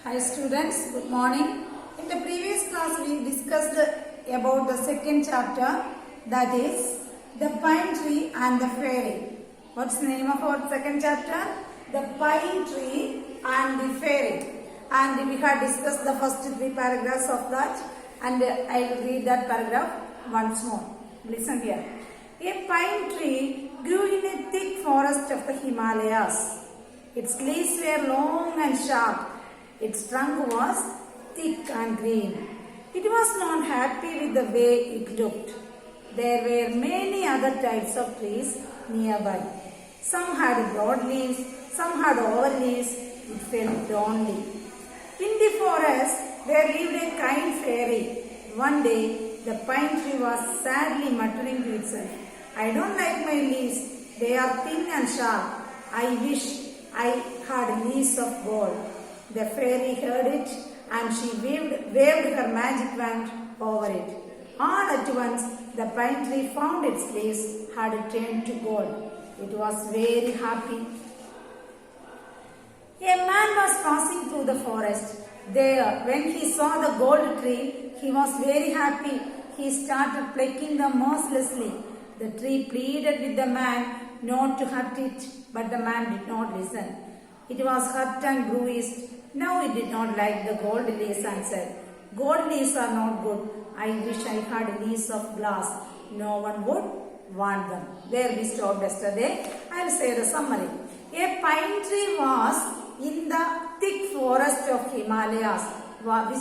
Hi students, good morning. In the previous class we discussed about the second chapter, that is the pine tree and the fairy. What's the name of our second chapter? The pine tree and the fairy. And we have discussed the first three paragraphs of that, and I will read that paragraph once more. Listen here. A pine tree grew in a thick forest of the Himalayas. Its leaves were long and sharp. Its trunk was thick and green. It was not happy with the way it looked. There were many other types of trees nearby. Some had broad leaves, some had oval leaves. It felt lonely. In the forest, there lived a kind fairy. One day, the pine tree was sadly muttering to itself, "I don't like my leaves. They are thin and sharp. I wish I had leaves of gold." The fairy heard it, and she waved her magic wand over it. All at once, the pine tree found its leaves had turned to gold. It was very happy. A man was passing through the forest. There, when he saw the gold tree, he was very happy. He started plucking them mercilessly. The tree pleaded with the man not to hurt it, but the man did not listen. It was hurt and bruised. Now it did not like the gold leaves and said, "Gold leaves are not good. I wish I had leaves of glass. No one would want them." There we stopped yesterday. I will say the summary. A pine tree was in the thick forest of Himalayas. What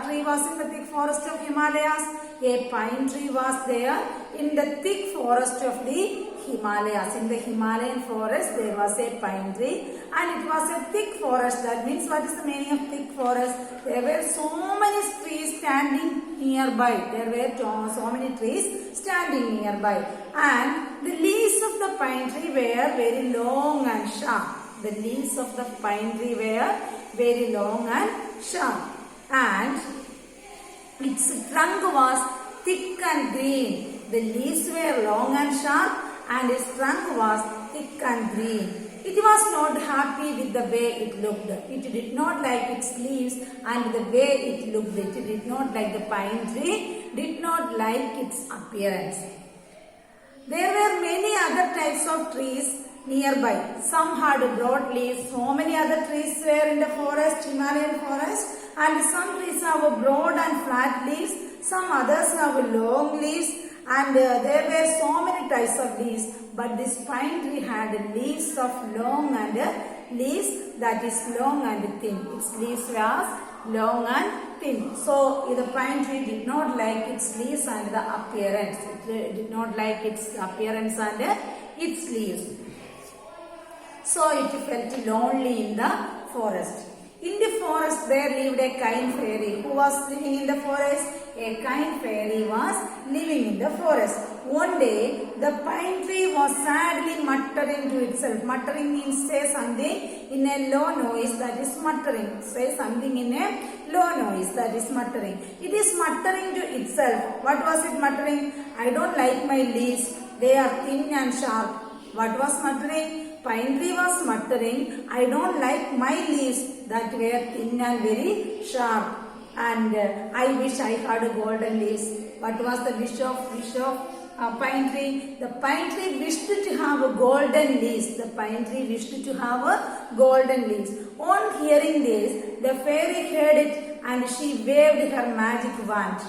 tree was in the thick forest of Himalayas? A pine tree was there in the thick forest of the Himalayas. In the Himalayan forest there was a pine tree, and it was a thick forest. That means, what is the meaning of thick forest? There were so many trees standing nearby. There were so many trees standing nearby, and the leaves of the pine tree were very long and sharp. The leaves of the pine tree were very long and sharp, and its trunk was thick and green. The leaves were long and sharp, and its trunk was thick and green. It was not happy with the way it looked. It did not like its leaves and the way it looked. It did not like the pine tree, did not like its appearance. There were many other types of trees nearby. Some had broad leaves. So many other trees were in the forest, Himalayan forest, and some trees have broad and flat leaves. Some others have long leaves, and there were so many types of leaves. But this pine tree had leaves of long and leaves that is long and thin. Its leaves was long and thin. So the pine tree did not like its leaves and the appearance. It did not like its appearance and its leaves. So it felt lonely in the forest. In the forest there lived a kind fairy. Who was living in the forest? A kind fairy was living in the forest. One day the pine tree was sadly muttering to itself. Muttering means say something in a low noise, that is muttering. Say something in a low noise, that is muttering. It is muttering to itself. What was it muttering? "I don't like my leaves. They are thin and sharp." What was muttering? Pine tree was muttering, "I don't like my leaves that were thin and very sharp, and I wish I had golden leaves." What was the wish of pine tree? The pine tree wished to have golden leaves. The pine tree wished to have golden leaves. On hearing this, the fairy heard it, and she waved her magic wand.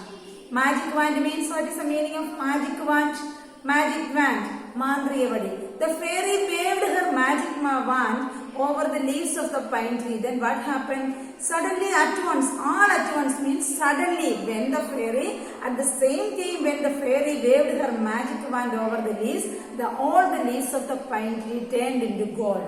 Magic wand means, what is the meaning of magic wand? Magic wand, Mandriyavadi. The fairy waved her magic wand over the leaves of the pine tree. Then what happened? Suddenly, at once, all at once means suddenly, when the fairy, at the same time when the fairy waved her magic wand over the leaves, all the leaves of the pine tree turned into gold.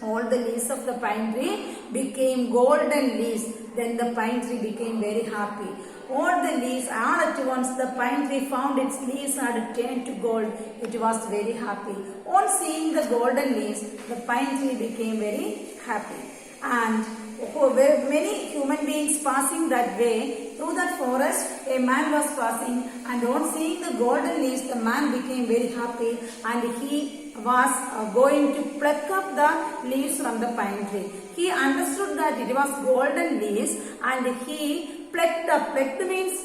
All the leaves of the pine tree became golden leaves. Then the pine tree became very happy. All the leaves, all at once, the pine tree found its leaves had turned to gold. It was very happy. On seeing the golden leaves, the pine tree became very happy. And many human beings passing that way, through that forest, a man was passing, and on seeing the golden leaves, the man became very happy, and he was going to pluck up the leaves from the pine tree. He understood that it was golden leaves and he plucked up. Plucked means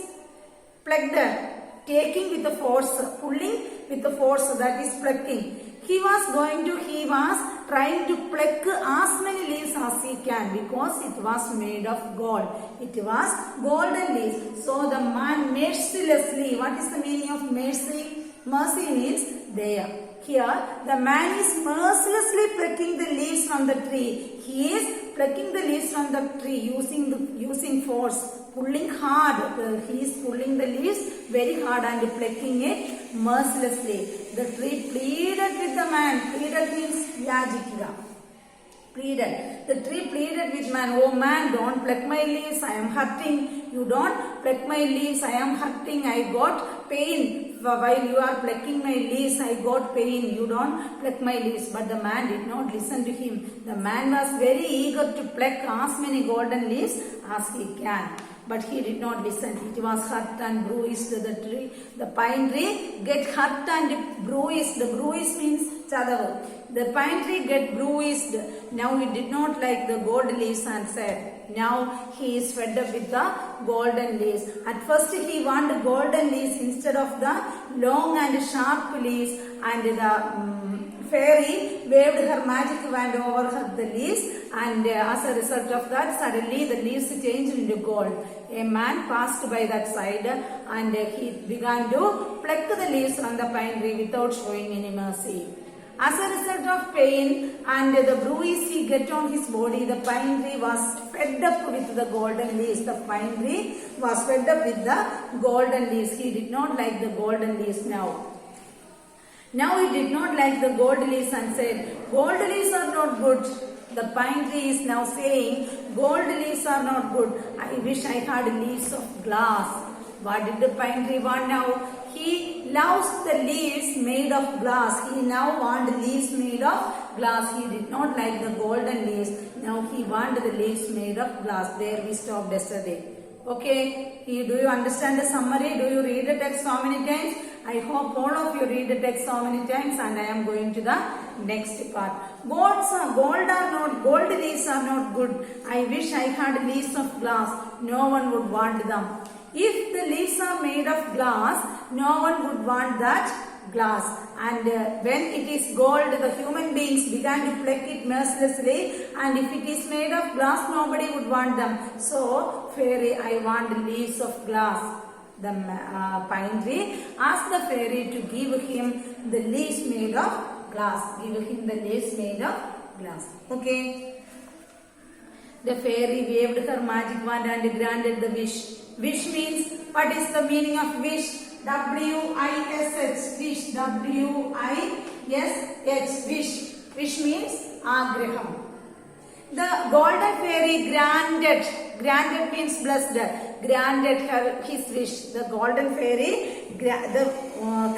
plucked up, taking with the force, pulling with the force, that is plucking. He was trying to pluck as many leaves as he can because it was made of gold. It was golden leaves. So the man mercilessly, what is the meaning of mercy? Mercy means there. Here the man is mercilessly plucking the leaves from the tree. He is plucking the leaves from the tree using force, pulling hard. He is pulling the leaves very hard and plucking it mercilessly. The tree pleaded with the man. Pleaded means yajikiga. Pleaded. The tree pleaded with man. Oh man, don't pluck my leaves. I am hurting. You don't pluck my leaves. I am hurting. I got pain. While you are plucking my leaves, I got pain. You don't pluck my leaves. But the man did not listen to him. The man was very eager to pluck as many golden leaves as he can. But he did not listen. It was hurt and bruised. The tree, the pine tree get hurt and bruised. The bruise means chadavu. The pine tree get bruised. Now he did not like the gold leaves and said, now he is fed up with the golden leaves. At first he wanted golden leaves instead of the long and sharp leaves, and the fairy waved her magic wand over the leaves, and as a result of that, suddenly the leaves changed into gold. A man passed by that side and he began to pluck the leaves from the pine tree without showing any mercy. As a result of pain and the bruise he get on his body, the pine tree was fed up with the golden leaves. The pine tree was fed up with the golden leaves. He did not like the golden leaves now. Now he did not like the gold leaves and said, gold leaves are not good. The pine tree is now saying, gold leaves are not good. I wish I had leaves of glass. What did the pine tree want now? He loves the leaves made of glass. He now wants leaves made of glass. He did not like the golden leaves. Now he wanted the leaves made of glass. There we stopped yesterday. Okay, do you understand the summary? Do you read the text so many times? I hope all of you read the text so many times, and I am going to the next part. Gold leaves are not good. I wish I had leaves of glass. No one would want them. If the leaves are made of glass, no one would want that glass. And when it is gold, the human beings began to pluck it mercilessly, and if it is made of glass, nobody would want them. So, fairy, I want leaves of glass. The pine tree asked the fairy to give him the leaves made of glass. Give him the leaves made of glass. Okay. The fairy waved her magic wand and granted the wish. Wish means, what is the meaning of wish? W-I-S-H, wish. W-I-S-H, wish. Wish means agraham. The golden fairy granted means blessed, granted her his wish. The golden fairy, the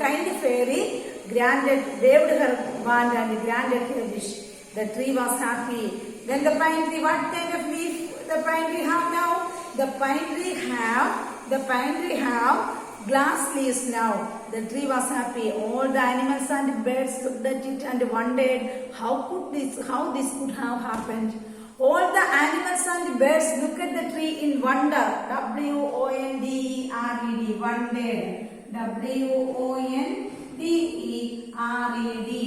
kind fairy waved her wand and granted her wish. The tree was happy. Then the pine tree, what kind of leaf the pine tree have now? The pine tree have glass leaves now. The tree was happy. All the animals and birds looked at it and wondered how this could have happened. All the animals and birds looked at the tree in wonder. W-O-N-D-E-R-E-D, wondered. W-O-N-D-E-R-E-D,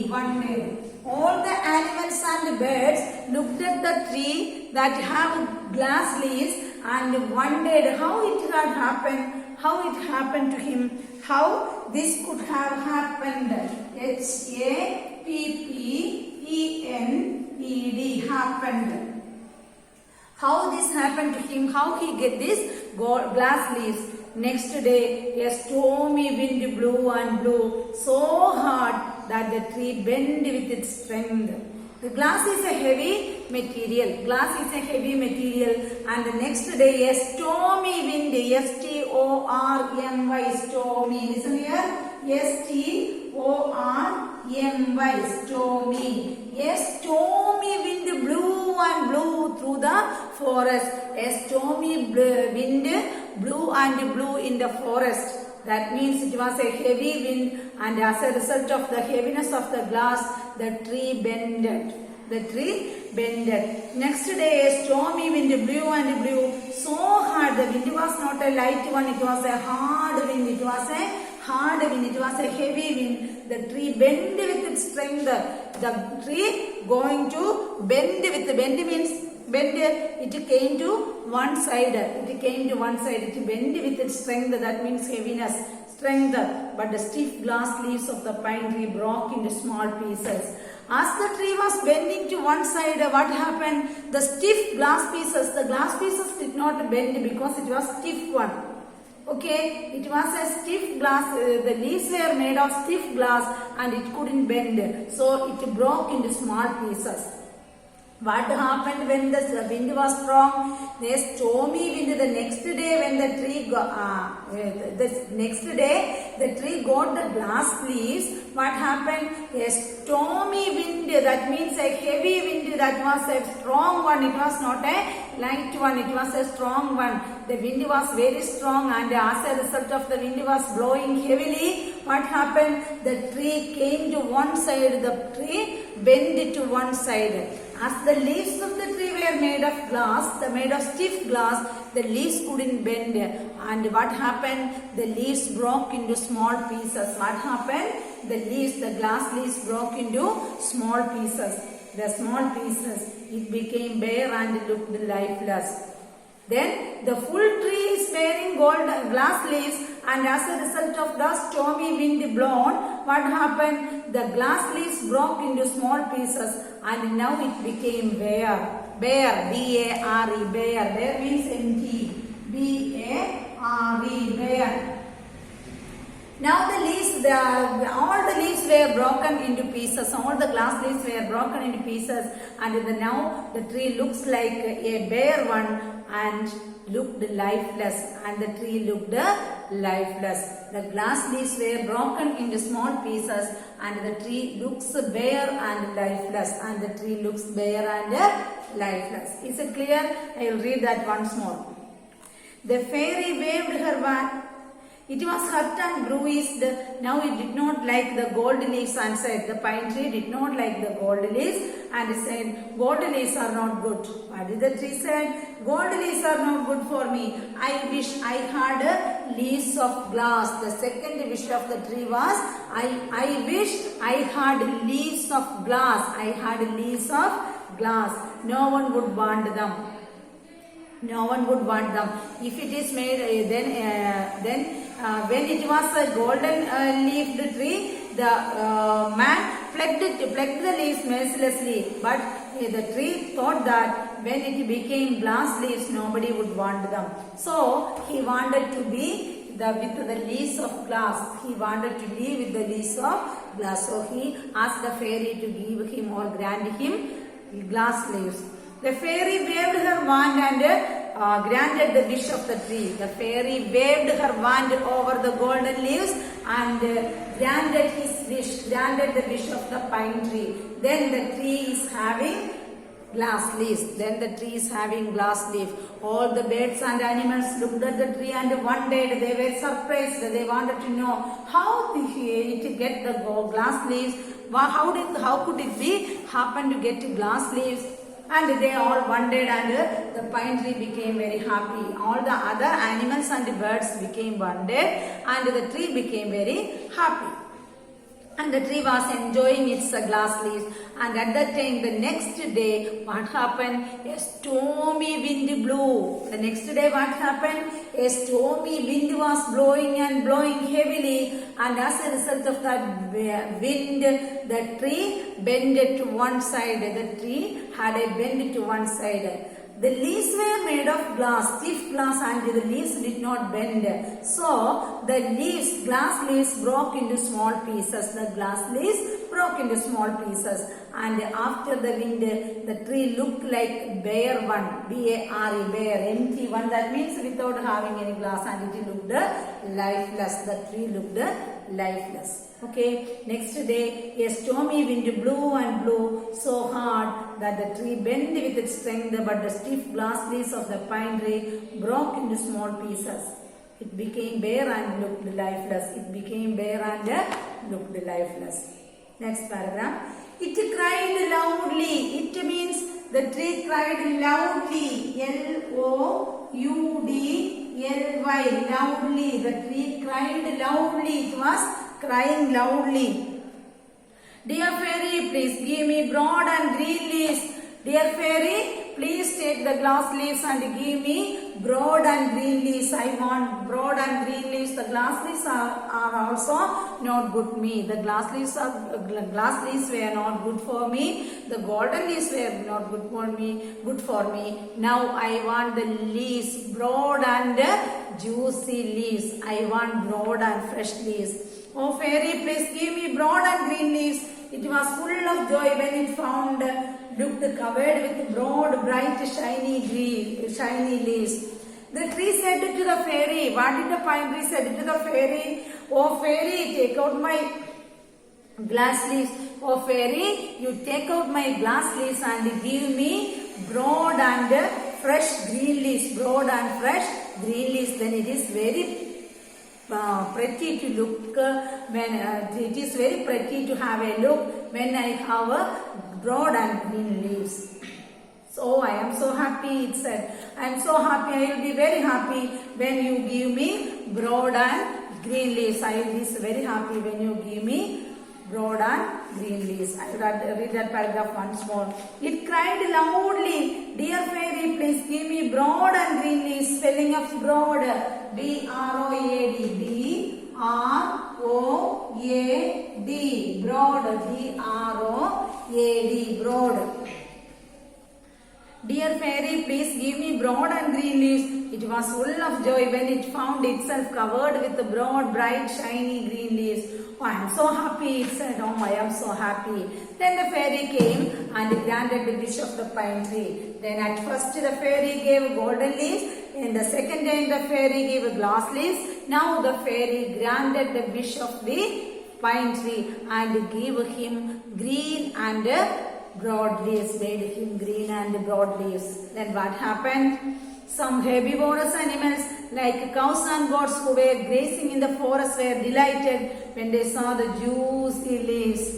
wondered. All the animals and birds looked at the tree that have glass leaves and wondered how it had happened, how it happened to him, how this could have happened. H-A-P-P-E-N-E-D, happened. How this happened to him, how he get this glass leaves. Next day, a stormy wind blew and blew so hard that the tree bent with its strength. The glass is a heavy material. And the next day, a stormy wind, S-T-O-R-M-Y, stormy. Listen here, S-T-O-R-M-Y, stormy. A stormy wind blew and blew through the forest. A stormy wind blew and blew in the forest. That means it was a heavy wind, and as a result of the heaviness of the glass, the tree bended. The tree bended. Next day, a stormy wind blew and blew so hard. The wind was not a light one, it was a hard wind. It was a hard wind, it was a heavy wind. The tree bent with its strength. The tree going to bend means bend, it came to one side. It came to one side. It bent with its strength. That means heaviness, strength. But the stiff glass leaves of the pine tree broke into small pieces. As the tree was bending to one side, what happened? The stiff glass pieces, the glass pieces did not bend because it was stiff one. Okay, it was a stiff glass, the leaves were made of stiff glass and it couldn't bend. So it broke into small pieces. What happened when the wind was strong? The stormy wind. The next day when the tree got the glass leaves. What happened? A stormy wind. That means a heavy wind. That was a strong one. It was not a light one. It was a strong one. The wind was very strong, and as a result of the wind was blowing heavily, what happened? The tree came to one side. The tree bent to one side. As the leaves of the tree were made of glass, made of stiff glass, the leaves couldn't bend. And what happened? The leaves broke into small pieces. What happened? The glass leaves broke into small pieces. The small pieces, it became bare and looked lifeless. Then the full tree is bearing glass leaves, and as a result of the stormy wind blown, what happened? The glass leaves broke into small pieces, and now it became bare. Bare, B-A-R-E, bare. Bare means empty. B-A-R-E, bare. Now the leaves, all the leaves were broken into pieces. All the glass leaves were broken into pieces, and now the tree looks like a bare one and looked lifeless. And the tree looked lifeless. The glass leaves were broken into small pieces, and the tree looks bare and lifeless. And the tree looks bare and lifeless. Is it clear? I will read that once more. The fairy waved her wand. It was hurt and bruised. Now it did not like the gold leaves and said, the pine tree did not like the gold leaves and said, gold leaves are not good. What did the tree say? Gold leaves are not good for me. I wish I had leaves of glass. The second wish of the tree was, I wish I had leaves of glass. I had leaves of glass. No one would want them. No one would want them. If it is made, then when it was a golden leafed tree, the man plucked the leaves mercilessly. But the tree thought that when it became glass leaves, nobody would want them. So he wanted to be with the leaves of glass. He wanted to live with the leaves of glass. So he asked the fairy to give him or grant him glass leaves. The fairy waved her wand and granted the wish of the tree. The fairy waved her wand over the golden leaves and granted his wish, granted the wish of the pine tree. Then the tree is having glass leaves. Then the tree is having glass leaf. All the birds and animals looked at the tree and wondered. They were surprised. They wanted to know how it get the glass leaves. How could it be happen to get glass leaves? And they all wondered, and the pine tree became very happy. All the other animals and birds became wondered, and the tree became very happy. And the tree was enjoying its glass leaves. And at that time, the next day, what happened? A stormy wind blew. The next day, what happened? A stormy wind was blowing and blowing heavily. And as a result of that wind, the tree bended to one side. The tree had a bend to one side. The leaves were made of glass, stiff glass, and the leaves did not bend. So, the leaves, glass leaves broke into small pieces. The glass leaves broke into small pieces. And after the wind, the tree looked like bare one, B-A-R-E, bare, empty one. That means without having any glass, and it looked lifeless. The tree looked lifeless. Okay, next day a stormy wind blew and blew so hard that the tree bent with its strength, but the stiff glass leaves of the pine tree broke into small pieces. It became bare and looked lifeless. It became bare and looked lifeless. Next paragraph. It cried loudly. It means the tree cried loudly. Loudly. Loudly. The tree cried loudly. It was crying loudly. Dear fairy, please give me broad and green leaves. Dear fairy, please take the glass leaves and give me broad and green leaves. I want broad and green leaves. The glass leaves are also not good for me. The glass leaves were not good for me. The golden leaves were not good for me. Now I want the leaves, broad and juicy leaves. I want broad and fresh leaves. Oh fairy, please give me broad and green leaves. It was full of joy when it found looked covered with broad, bright, shiny leaves. The tree said to the fairy, what did the pine tree say to the fairy? Oh fairy, take out my glass leaves. Oh fairy, you take out my glass leaves and give me broad and fresh green leaves. Broad and fresh green leaves. Then it is very pretty to look when it is very pretty to have a look when I have a broad and green leaves. So I am so happy, it said. I am so happy, I will be very happy when you give me broad and green leaves. I will be very happy when you give me broad and green leaves. I will read that paragraph once more. It cried loudly, dear fairy, please give me broad and green leaves. Spelling of broad, B-R-O-A-D, B-R-O-A-D, broad, B-R-O-A-D, broad. Dear fairy, please give me broad and green leaves. It was full of joy when it found itself covered with the broad, bright, shiny green leaves. Oh, I am so happy, it said. Oh, I am so happy. Then the fairy came and granted the wish of the pine tree. Then at first the fairy gave golden leaves. In the second time the fairy gave glass leaves. Now the fairy granted the wish of the pine tree and gave him green and broad leaves. Made him green and broad leaves. Then what happened? Some herbivorous animals like cows and goats who were grazing in the forest were delighted when they saw the juicy leaves.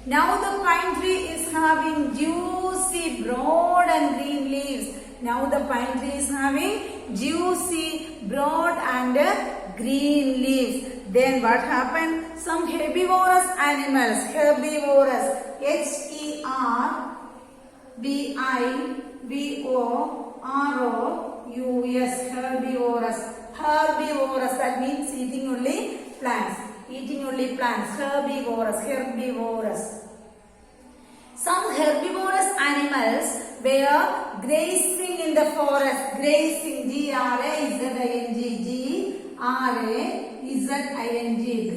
Now the pine tree is having juicy, broad and green leaves. Now the pine tree is having juicy, broad and green leaves. Then what happened? Some herbivorous animals, Herbivorous, herbivorous, that means eating only plants. Herbivorous. Some herbivorous animals were grazing in the forest. Grazing, G-R-A-Z-I-N-G,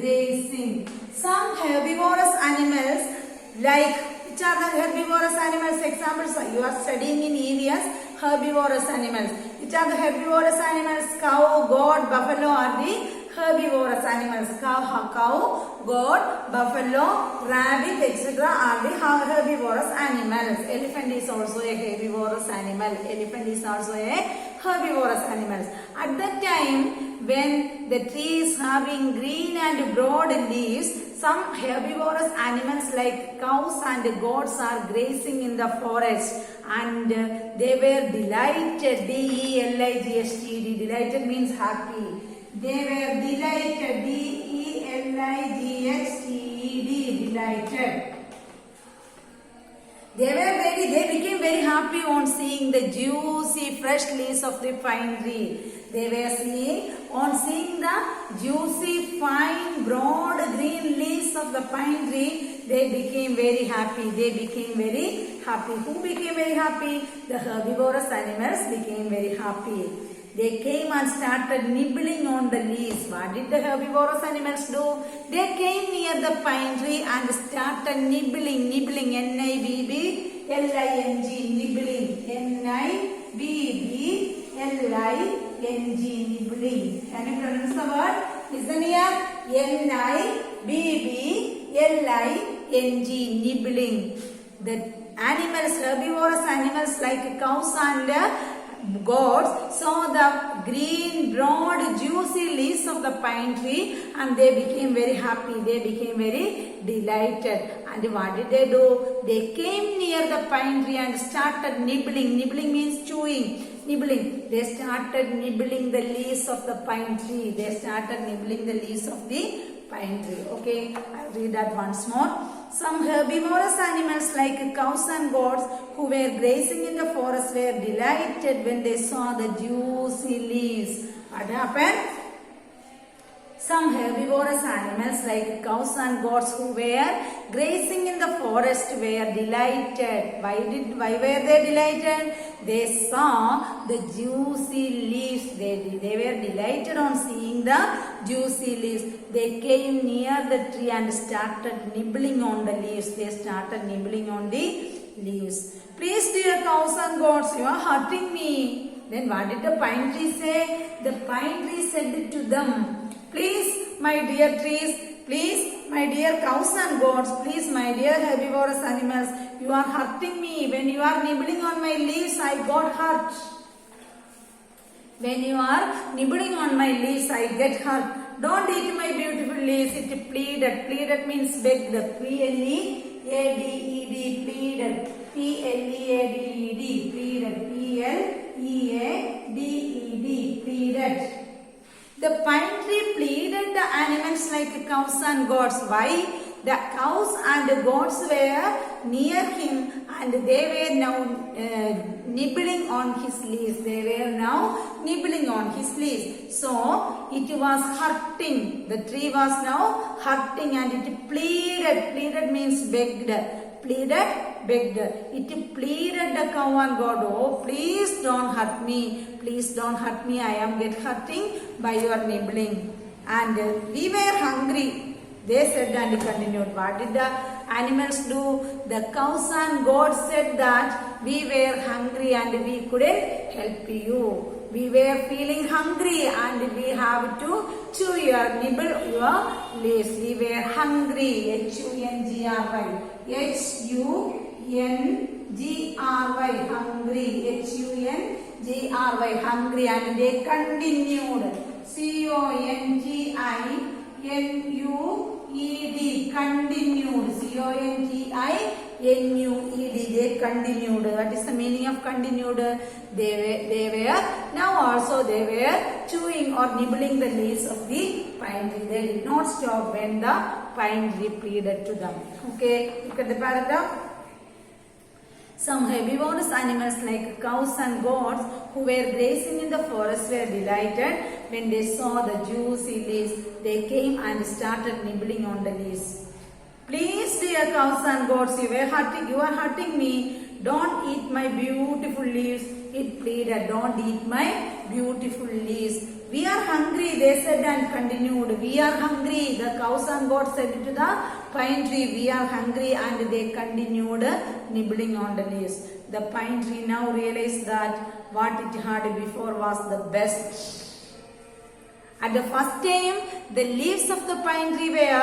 grazing. Some herbivorous animals like, which are the herbivorous animals? Examples, you are studying in EVS, herbivorous animals. Which are the herbivorous animals? Cow, goat, buffalo are the herbivorous animals. Cow, goat, buffalo, rabbit, etc. are the herbivorous animals. Elephant is also a herbivorous animal. At that time, when the tree is having green and broad leaves, some herbivorous animals like cows and goats are grazing in the forest, and they were delighted. D-E-L-I-G-H-T-E-D. Delighted means happy. They were delighted. D-E-L-I-G-H-T-E-D. Delighted. They became very happy on seeing the juicy, fresh leaves of the pine tree. They were seeing the juicy, fine, broad, green leaves of the pine tree. They became very happy. Who became very happy? The herbivorous animals became very happy. They came and started nibbling on the leaves. What did the herbivorous animals do? They came near the pine tree and started nibbling. N-I-B-B-L-I-N-G, nibbling. N-I-B-B-L-I-N-G, nibbling. Can you pronounce the word? Listen here. N-I-B-B-L-I-N-G, nibbling. The animals, herbivorous animals like cows and gods saw the green, broad, juicy leaves of the pine tree and they became very happy. They became very delighted. And what did they do? They came near the pine tree and started nibbling. Nibbling means chewing. Nibbling. They started nibbling the leaves of the pine tree. They started nibbling the leaves of the pine tree. Okay, I'll read that once more. Some herbivorous animals like cows and goats who were grazing in the forest were delighted when they saw the juicy leaves. What happened? Some herbivorous animals like cows and goats who were grazing in the forest were delighted. Why were they delighted? They saw the juicy leaves. They were delighted on seeing the juicy leaves. They came near the tree and started nibbling on the leaves. They started nibbling on the leaves. Please, dear cows and goats, you are hurting me. Then what did the pine tree say? The pine tree said to them, please, my dear trees, please, my dear cows and goats, please, my dear herbivorous animals, you are hurting me. When you are nibbling on my leaves, I got hurt. When you are nibbling on my leaves, I get hurt. Don't eat my beautiful leaves. It pleaded. Pleaded means begged. P-L-E-A-D-E-D. Pleaded. P-L-E-A-D-E-D. Pleaded. P-L-E-A-D-E-D. Pleaded. The pine tree pleaded the animals like cows and goats. Why? The cows and the goats were near him and they were now nibbling on his leaves. They were now nibbling on his leaves. So it was hurting. The tree was now hurting and it pleaded. Pleaded means begged. Pleaded, begged. It pleaded the cow and goat. Oh, please don't hurt me. Please don't hurt me. I am hurting by your nibbling. And we were hungry. They said and continued. What did the animals do? The cows and goats said that we were hungry and we couldn't help you. We were feeling hungry and we have to chew your nibble your leaves. We were hungry. H-U-N-G-R-Y. H-U-N-G-R-Y. Hungry. H-U-N-G-R-Y. Hungry. And they continued. C-O-N-G-I-N-U-E-D. Continued. C-O-N-G-I-N-U-E-D. They continued. What is the meaning of continued? They were now also they were chewing or nibbling the leaves of the pine tree. They did not stop when the pine tree pleaded to them. Okay, look at the paragraph. Some herbivorous animals like cows and goats who were grazing in the forest were delighted when they saw the juicy leaves. They came and started nibbling on the leaves. Please, dear cows and goats, you are hurting me. Don't eat my beautiful leaves. It pleaded, don't eat my beautiful leaves. We are hungry, they said and continued. We are hungry. The cows and goats said to the pine tree, we are hungry, and they continued nibbling on the leaves. The pine tree now realized that what it had before was the best. At the first time, the leaves of the pine tree were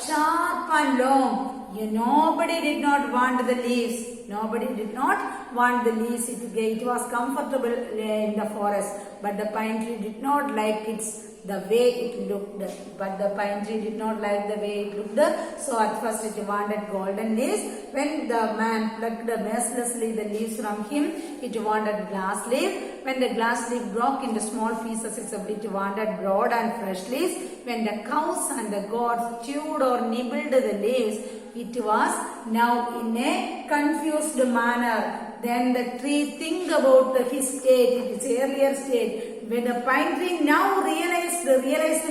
sharp and long. Nobody did not want the leaves. Nobody did not want the leaves. It was comfortable in the forest. But the pine tree did not like the way it looked. But the pine tree did not like the way it looked. So at first it wanted golden leaves. When the man plucked mercilessly the leaves from him, it wanted glass leaf. When the glass leaf broke into small pieces, it wanted broad and fresh leaves. When the cows and the goats chewed or nibbled the leaves, it was now in a confused manner. Then the tree think about his state, its earlier state. When the pine tree now realized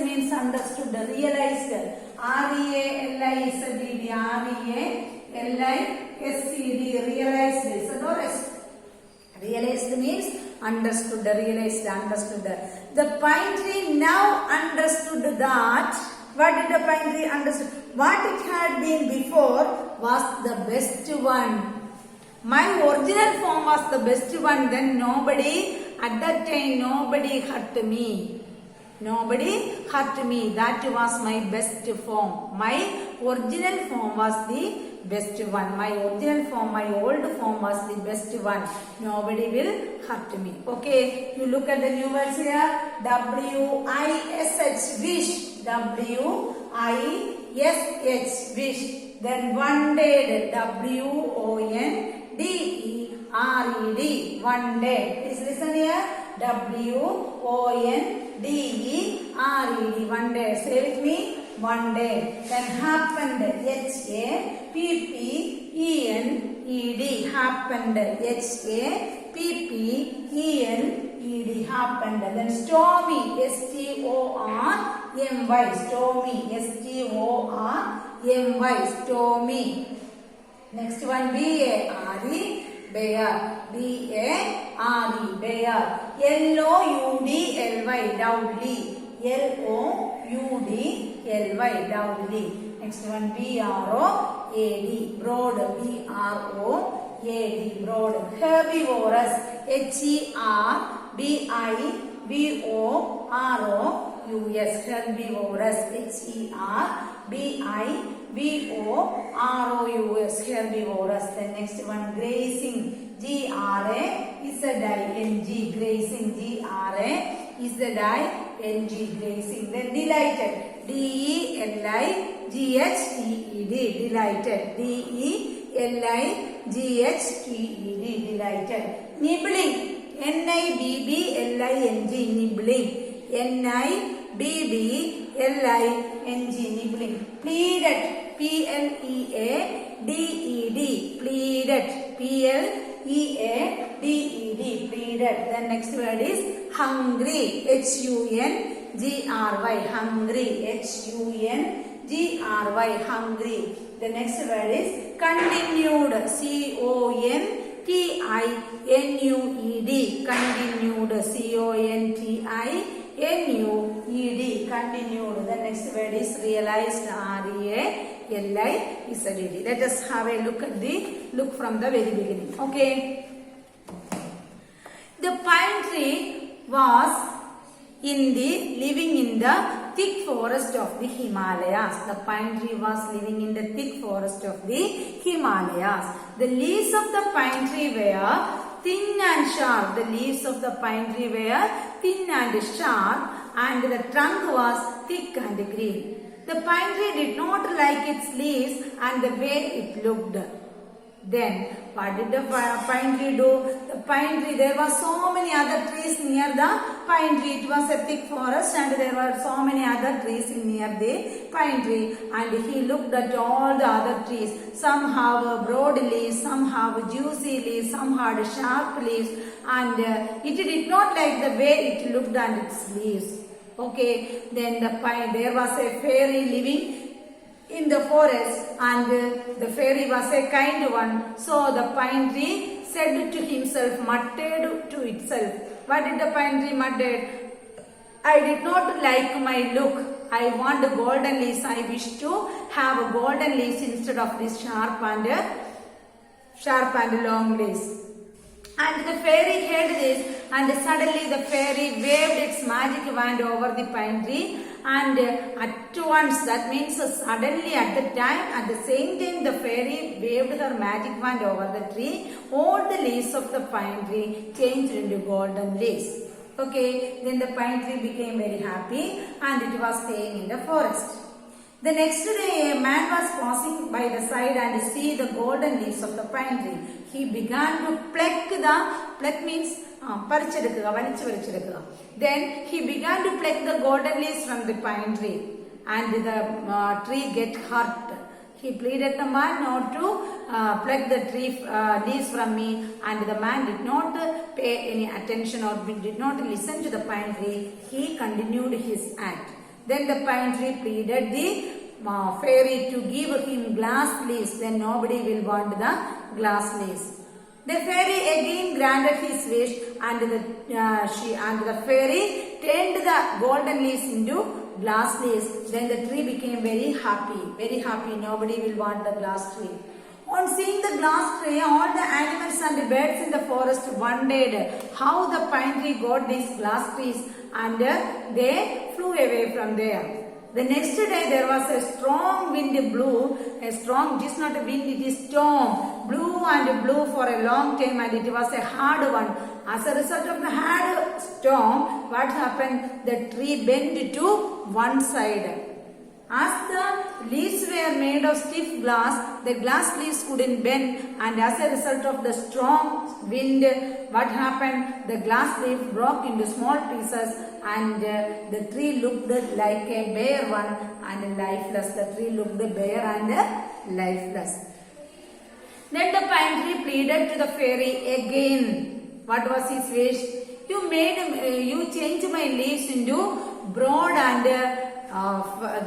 means understood, realized, R-E-A-L-I-S-E-D, R-E-A-L-I-S-E-D, realized, realized means understood, realized, understood. The pine tree now understood that. What did the pine tree understand? What it had been before was the best one. My original form was the best one. Then at that time, nobody hurt me. Nobody hurt me. That was my best form. My original form was the best one. My original form, my old form was the best one. Nobody will hurt me. Okay, you look at the new words here. W-I-S-H, wish. W-I-S-H, wish. Then one-dayed, W-O-N-D-E-R-E-D, one-dayed. Please listen here. W-O-N-D-E-R-E-D, one-dayed. Say with me. One day. Then happened, H-A-P-P-E-N-E-D, happened, H-A-P-P-E-N-E-D, happened. Then stormy, S-T-O-R-M-Y, stormy, S-T-O-R-M-Y, stormy. Next one, B-A-R-E, bear, B-A-R-E, bear. L-O-U-D-L-Y, loudly, L-O-U-D-L-Y, loudly. Next one, B-R-O-A-D, broad, B-R-O-A-D, broad. Herbivorous, H-E-R-B-I-V-O-R-O-U-S, herbivorous, H-E-R-B-I-V-O-R-O-U-S, herbivorous. Then next one, grazing, G-R-A-Z-I-N-G, grazing, G-R-A-Z-I-N-G, grazing. Then delighted, D-E-L-I-G-H-T-E-D, delighted, D-E-L-I-G-H-T-E-D, delighted. Nibbling, N-I-B-B-L-I-N-G, nibbling, N-I-B-B-L-I-N-G, nibbling. Pleaded, P-L-E-A-D-E-D, pleaded, P-L-E-A-D-E-D, pleaded. Then next word is hungry, H-U-N-G-R-Y, hungry, H-U-N-G-R-Y, hungry. The next word is continued, C-O-N-T-I-N-U-E-D, continued, C-O-N-T-I-N-U-E-D, continued. The next word is realized, R-E-A-L-I-Z-E-D. Let us have a look from the very beginning. Okay. The pine tree was living in the thick forest of the Himalayas. The pine tree was living in the thick forest of the Himalayas. The leaves of the pine tree were thin and sharp. The leaves of the pine tree were thin and sharp, and the trunk was thick and green. The pine tree did not like its leaves and the way it looked. Then, what did the pine tree do? The pine tree, there were so many other trees near the pine tree. It was a thick forest and there were so many other trees near the pine tree. And he looked at all the other trees. Some have broad leaves, some have juicy leaves, some had sharp leaves. And it did not like the way it looked and its leaves. Okay, then there was a fairy living in the forest, and the fairy was a kind one. So the pine tree said to himself, muttered to itself. What did the pine tree muttered? I did not like my look. I want golden leaves. I wish to have golden leaves instead of this sharp and long leaves. And the fairy heard this, and suddenly the fairy waved its magic wand over the pine tree, and at once, that means suddenly at the same time the fairy waved her magic wand over the tree, all the leaves of the pine tree changed into golden leaves. Okay, then the pine tree became very happy and it was staying in the forest. The next day, a man was passing by the side and see the golden leaves of the pine tree. He began to pluck means Then he began to pluck the golden leaves from the pine tree, and the tree get hurt. He pleaded the man not to pluck the tree leaves from me, and the man did not pay any attention or did not listen to the pine tree. He continued his act. Then the pine tree pleaded the fairy to give him glass leaves, then nobody will want the glass leaves. The fairy again granted his wish, and the fairy turned the golden leaves into glass leaves. Then the tree became very happy, very happy. Nobody will want the glass tree. On seeing the glass tree, all the animals and the birds in the forest wondered how the pine tree got these glass trees, and they flew away from there. The next day there was a strong wind blew, it is not a wind, it is storm, blew and blew for a long time and it was a hard one. As a result of the hard storm, what happened? The tree bent to one side. As the leaves were made of stiff glass, the glass leaves couldn't bend, and as a result of the strong wind, what happened? The glass leaf broke into small pieces and the tree looked like a bare one and lifeless. The tree looked bare and lifeless. Then the pine tree pleaded to the fairy again. What was his wish? You changed my leaves into broad and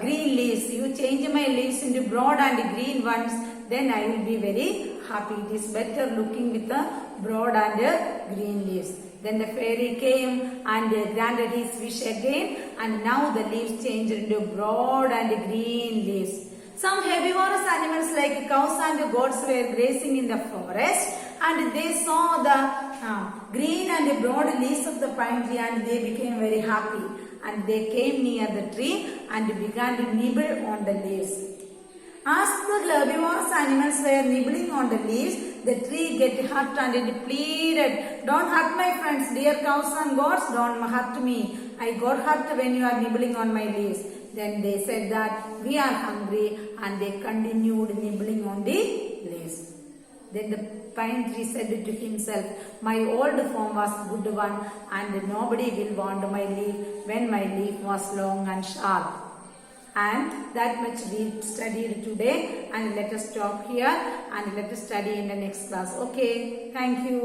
green leaves. You change my leaves into broad and green ones, then I will be very happy. It is better looking with the broad and green leaves. Then the fairy came and granted his wish again, and now the leaves changed into broad and green leaves. Some herbivorous animals like cows and goats were grazing in the forest, and they saw the green and broad leaves of the pine tree, and they became very happy. And they came near the tree and began to nibble on the leaves. As the herbivorous animals were nibbling on the leaves, the tree get hurt and it pleaded, "Don't hurt my friends, dear cows and goats, don't hurt me. I got hurt when you are nibbling on my leaves." Then they said that we are hungry, and they continued nibbling on the leaves. Then the pine tree said to himself, "My old form was good one, and nobody will want my leaf when my leaf was long and sharp." And that much we studied today, and let us stop here and let us study in the next class. Okay, thank you.